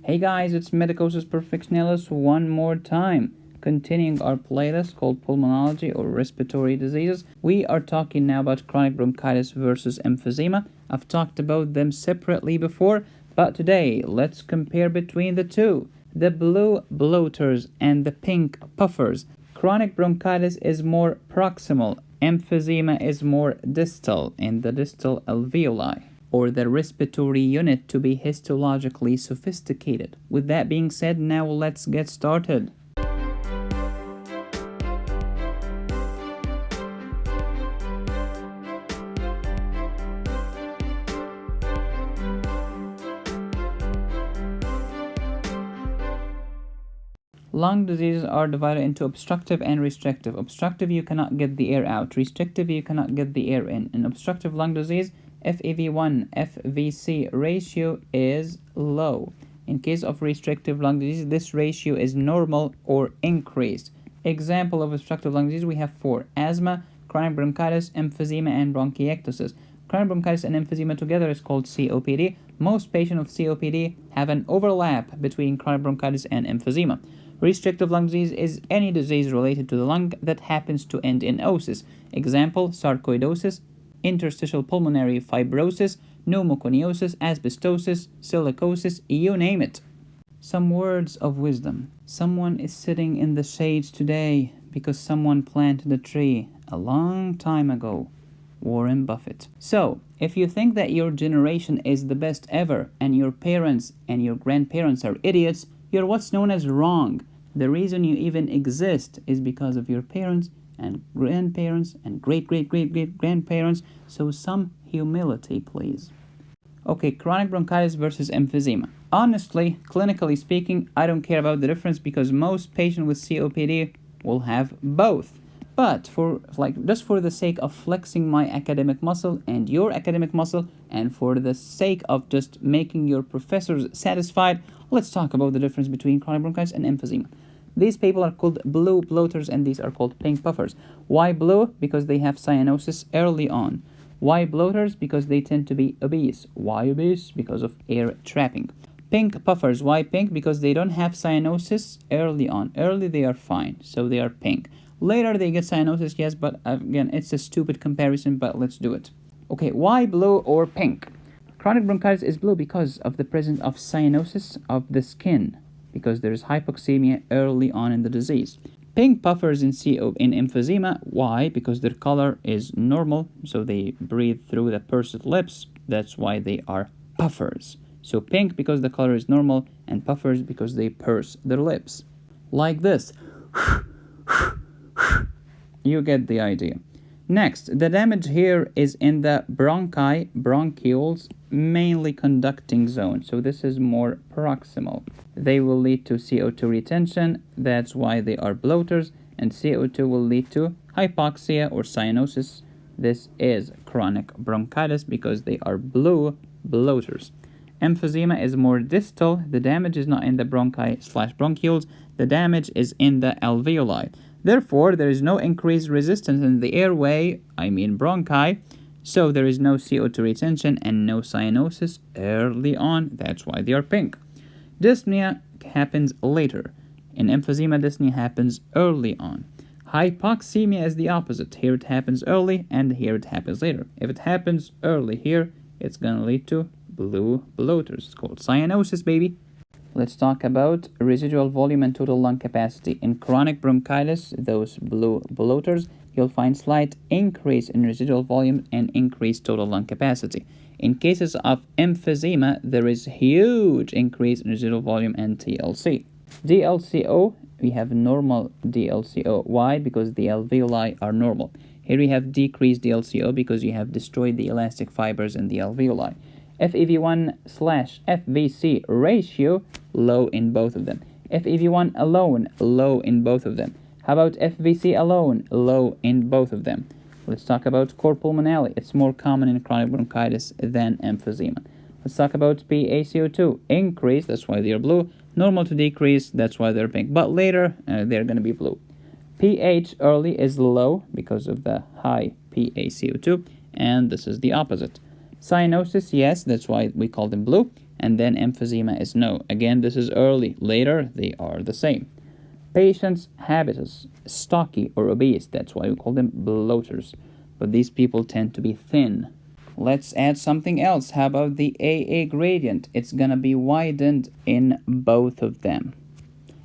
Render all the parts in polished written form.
Hey guys, it's Medicosis Perfectionalis one more time. Continuing our playlist called Pulmonology or Respiratory Diseases, we are talking now about chronic bronchitis versus emphysema. I've talked about them separately before, but today let's compare between the two. The blue bloaters and the pink puffers. Chronic bronchitis is more proximal, emphysema is more distal in the distal alveoli, or the respiratory unit, to be histologically sophisticated. With that being said, now let's get started. Lung diseases are divided into obstructive and restrictive. Obstructive, you cannot get the air out. Restrictive, you cannot get the air in. In obstructive lung disease, FEV1 FVC ratio is low. In case of restrictive lung disease, this ratio is normal or increased. Example of obstructive lung disease, we have 4: asthma, chronic bronchitis, emphysema, and bronchiectasis. Chronic bronchitis and emphysema together is called COPD. Most patients of COPD have an overlap between chronic bronchitis and emphysema. Restrictive lung disease is any disease related to the lung that happens to end in osis. Example, sarcoidosis, interstitial pulmonary fibrosis, pneumoconiosis, asbestosis, silicosis, you name it. Some words of wisdom. Someone is sitting in the shades today because someone planted a tree a long time ago. Warren Buffett. So, if you think that your generation is the best ever and your parents and your grandparents are idiots, you're what's known as wrong. The reason you even exist is because of your parents and grandparents and great-great-great-great-grandparents, so some humility, please. Okay, chronic bronchitis versus emphysema. Honestly, clinically speaking, I don't care about the difference because most patients with COPD will have both. But just for the sake of flexing my academic muscle and your academic muscle, and for the sake of just making your professors satisfied, let's talk about the difference between chronic bronchitis and emphysema. These people are called blue bloaters and these are called pink puffers. Why blue? Because they have cyanosis early on. Why bloaters? Because they tend to be obese. Why obese? Because of air trapping. Pink puffers. Why pink? Because they don't have cyanosis early on. Early they are fine, so they are pink. Later they get cyanosis, yes, but again, it's a stupid comparison, but let's do it. Okay, why blue or pink? Chronic bronchitis is blue because of the presence of cyanosis of the skin, because there is hypoxemia early on in the disease. Pink puffers in emphysema, why? Because their color is normal, so they breathe through the pursed lips, that's why they are puffers. So pink because the color is normal, and puffers because they purse their lips. Like this. You get the idea. Next, the damage here is in the bronchioles, mainly conducting zone. So this is more proximal. They will lead to CO2 retention. That's why they are bloaters. And CO2 will lead to hypoxia or cyanosis. This is chronic bronchitis because they are blue bloaters. Emphysema is more distal. The damage is not in the bronchi/bronchioles. The damage is in the alveoli. Therefore, there is no increased resistance in the airway, bronchi, so there is no CO2 retention and no cyanosis early on. That's why they are pink. Dyspnea happens later. In emphysema, dyspnea happens early on. Hypoxemia is the opposite. Here it happens early and here it happens later. If it happens early here, it's going to lead to blue bloaters. It's called cyanosis, baby. Let's talk about residual volume and total lung capacity. In chronic bronchitis, those blue bloaters, you'll find slight increase in residual volume and increased total lung capacity. In cases of emphysema, there is huge increase in residual volume and TLC. DLCO, we have normal DLCO. Why? Because the alveoli are normal. Here we have decreased DLCO because you have destroyed the elastic fibers in the alveoli. FEV1/FVC ratio, low in both of them. FEV1 alone, low in both of them. How about FVC alone, low in both of them? Let's talk about cor pulmonale. It's more common in chronic bronchitis than emphysema. Let's talk about PaCO2. Increase, that's why they're blue. Normal to decrease, that's why they're pink. But later, they're going to be blue. pH early is low because of the high PaCO2, and this is the opposite. Cyanosis, yes, that's why we call them blue. and then emphysema is no. Again, this is early. Later, they are the same. Patient's habitus, stocky or obese. That's why we call them bloaters. But these people tend to be thin. Let's add something else. How about the AA gradient? It's gonna be widened in both of them.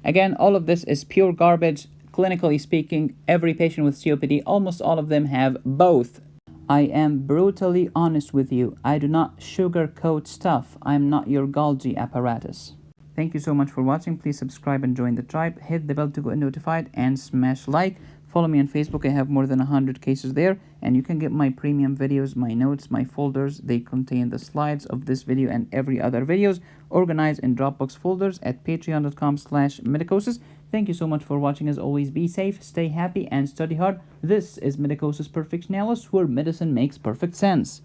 Again, all of this is pure garbage. Clinically speaking, every patient with COPD, almost all of them have both. I am brutally honest with you. I do not sugarcoat stuff. I am not your Golgi apparatus. Thank you so much for watching. Please subscribe and join the tribe. Hit the bell to get notified and smash like. Follow me on Facebook. I have more than 100 cases there, and you can get my premium videos, my notes, my folders. They contain the slides of this video and every other videos organized in Dropbox folders at patreon.com/medicosis. Thank you so much for watching. As always, be safe, stay happy, and study hard. This is Medicosis Perfectionalis, where medicine makes perfect sense.